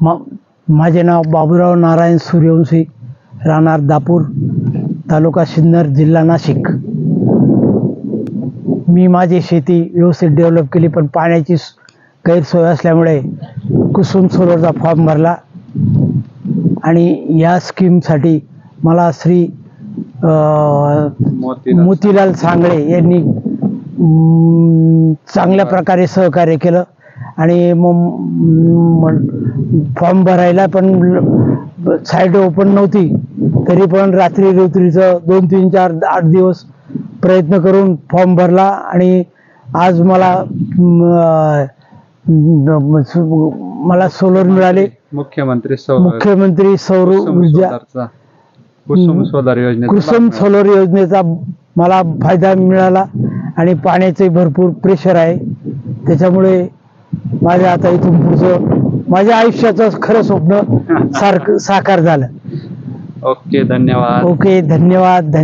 माझे नाव बाबूराव नारायण सूर्यवंशी, राहणार दापूर, तालुका सिन्नर, जिल्हा नाशिक। मी माझी शेती व्यवस्थित डेव्हलप केली, पण पाण्याची गैरसोय असल्यामुळे कुसुम सोलरचा फॉर्म भरला आणि या स्कीमसाठी मला श्री मोतीलाल सांगळे यांनी चांगल्या प्रकारे सहकार्य केलं आणि फॉर्म भरायला पण साईट ओपन नव्हती, तरी पण रात्री 2, 3, 4, 8 दिवस प्रयत्न करून फॉर्म भरला आणि आज मला सोलर मिळाले। मुख्यमंत्री सौर ऊर्जा कुसुम सोलर योजनेचा मला फायदा मिळाला आणि पाण्याचे भरपूर प्रेशर आहे, त्याच्यामुळे माझ्या आता इथून पुढचं माझ्या आयुष्याचं खरं स्वप्न साकार झालं। ओके, धन्यवाद। ओके, धन्यवाद।